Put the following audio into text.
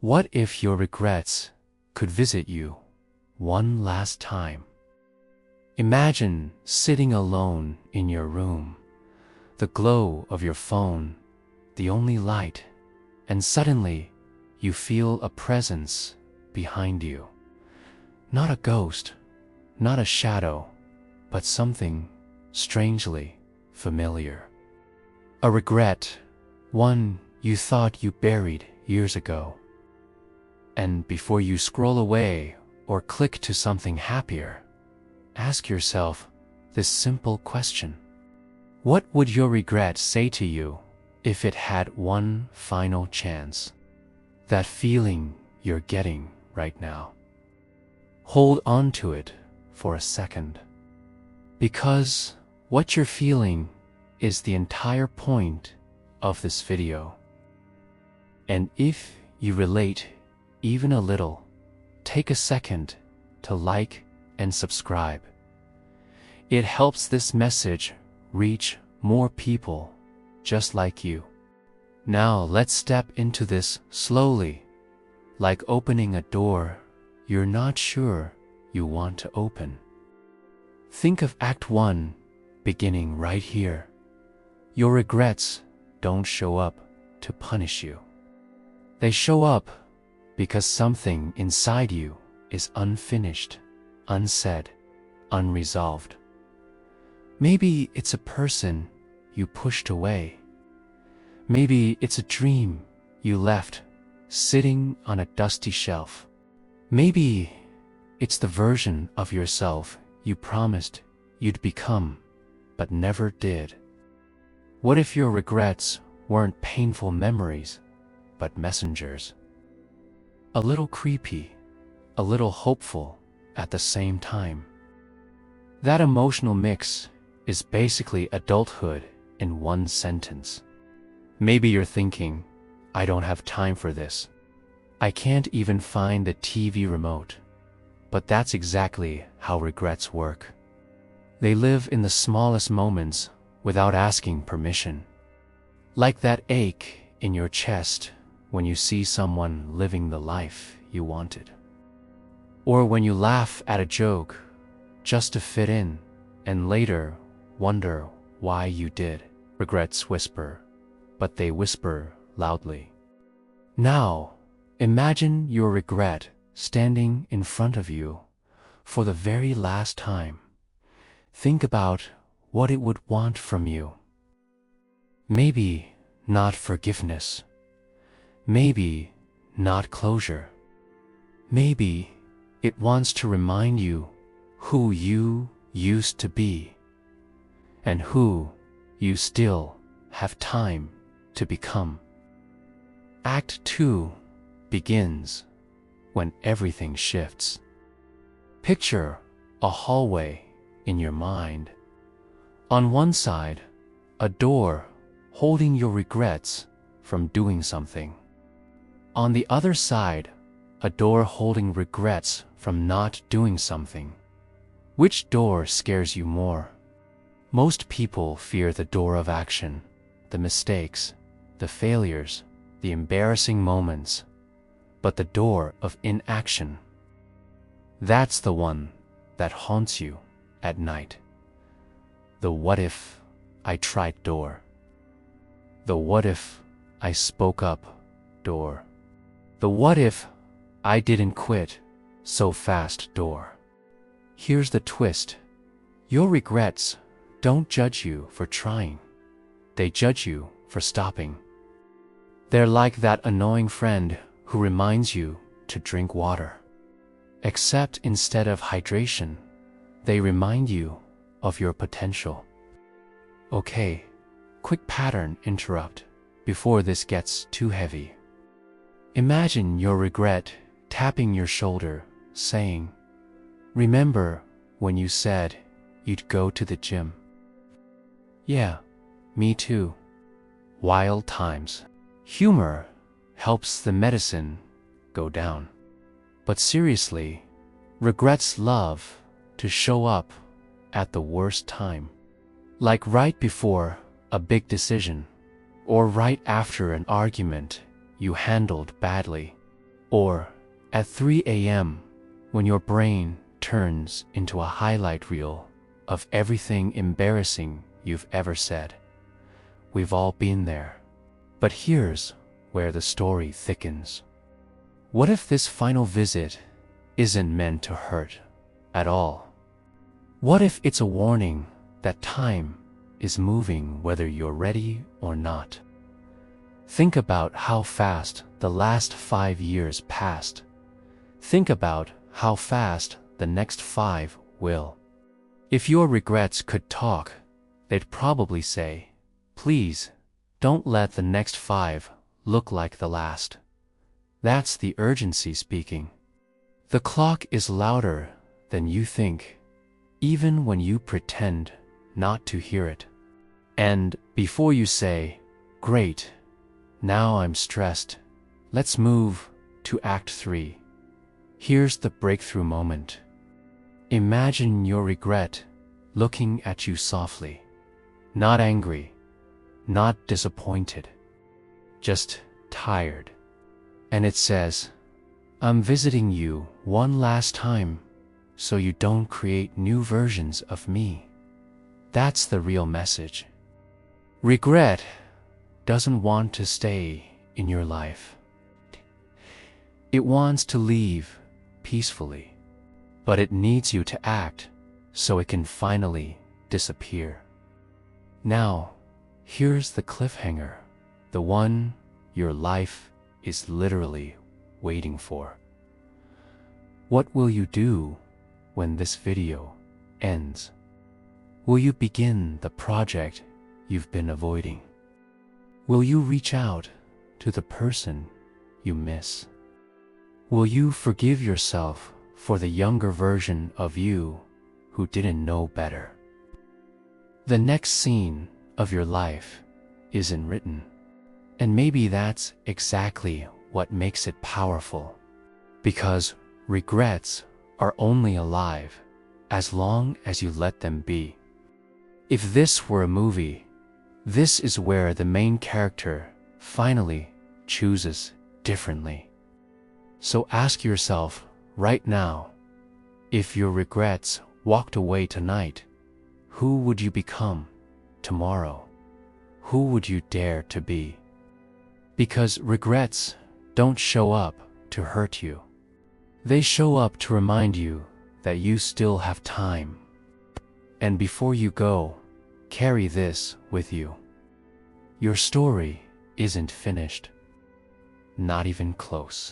What if your regrets could visit you one last time? Imagine sitting alone in your room, the glow of your phone, the only light, and suddenly you feel a presence behind you. Not a ghost, not a shadow, but something strangely familiar. A regret, one you thought you buried years ago. And before you scroll away or click to something happier, ask yourself this simple question. What would your regret say to you if it had one final chance? That feeling you're getting right now. Hold on to it for a second. Because what you're feeling is the entire point of this video. And if you relate even a little, take a second to like and subscribe. It helps this message reach more people just like you. Now let's step into this slowly, like opening a door you're not sure you want to open. Think of Act 1 beginning right here. Your regrets don't show up to punish you. They show up because something inside you is unfinished, unsaid, unresolved. Maybe it's a person you pushed away. Maybe it's a dream you left sitting on a dusty shelf. Maybe it's the version of yourself you promised you'd become, but never did. What if your regrets weren't painful memories, but messengers? A little creepy, a little hopeful at the same time. That emotional mix is basically adulthood in one sentence. Maybe you're thinking, I don't have time for this. I can't even find the TV remote. But that's exactly how regrets work. They live in the smallest moments without asking permission. Like that ache in your chest when you see someone living the life you wanted. Or when you laugh at a joke just to fit in and later wonder why you did. Regrets whisper, but they whisper loudly. Now, imagine your regret standing in front of you for the very last time. Think about what it would want from you. Maybe not forgiveness. Maybe not closure. Maybe it wants to remind you who you used to be and who you still have time to become. Act 2 begins when everything shifts. Picture a hallway in your mind. On one side, a door holding your regrets from doing something. On the other side, a door holding regrets from not doing something. Which door scares you more? Most people fear the door of action, the mistakes, the failures, the embarrassing moments, but the door of inaction. That's the one that haunts you at night. The what if I tried door. The what if I spoke up door. The what if I didn't quit so fast door. Here's the twist. Your regrets don't judge you for trying. They judge you for stopping. They're like that annoying friend who reminds you to drink water. Except instead of hydration, they remind you of your potential. Okay, quick pattern interrupt before this gets too heavy. Imagine your regret tapping your shoulder, saying, "Remember when you said you'd go to the gym?" Yeah, me too. Wild times. Humor helps the medicine go down. But seriously, regrets love to show up at the worst time. Like right before a big decision, or right after an argument you handled badly. Or at 3 a.m. when your brain turns into a highlight reel of everything embarrassing you've ever said. We've all been there. But here's where the story thickens. What if this final visit isn't meant to hurt at all? What if it's a warning that time is moving whether you're ready or not? Think about how fast the last 5 years passed. Think about how fast the next 5 will. If your regrets could talk, they'd probably say, "Please, don't let the next 5 look like the last." That's the urgency speaking. The clock is louder than you think, even when you pretend not to hear it. And before you say, "Great, now I'm stressed, let's move to Act 3," here's the breakthrough moment. Imagine your regret looking at you softly, not angry, not disappointed, just tired. And it says, "I'm visiting you one last time so you don't create new versions of me." That's the real message. Regret doesn't want to stay in your life. It wants to leave peacefully, but it needs you to act so it can finally disappear. Now, here's the cliffhanger, the one your life is literally waiting for. What will you do when this video ends? Will you begin the project you've been avoiding? Will you reach out to the person you miss? Will you forgive yourself for the younger version of you who didn't know better? The next scene of your life isn't written. And maybe that's exactly what makes it powerful. Because regrets are only alive as long as you let them be. If this were a movie, this is where the main character finally chooses differently. So ask yourself right now, if your regrets walked away tonight, who would you become tomorrow? Who would you dare to be? Because regrets don't show up to hurt you. They show up to remind you that you still have time. And before you go, carry this with you. Your story isn't finished. Not even close.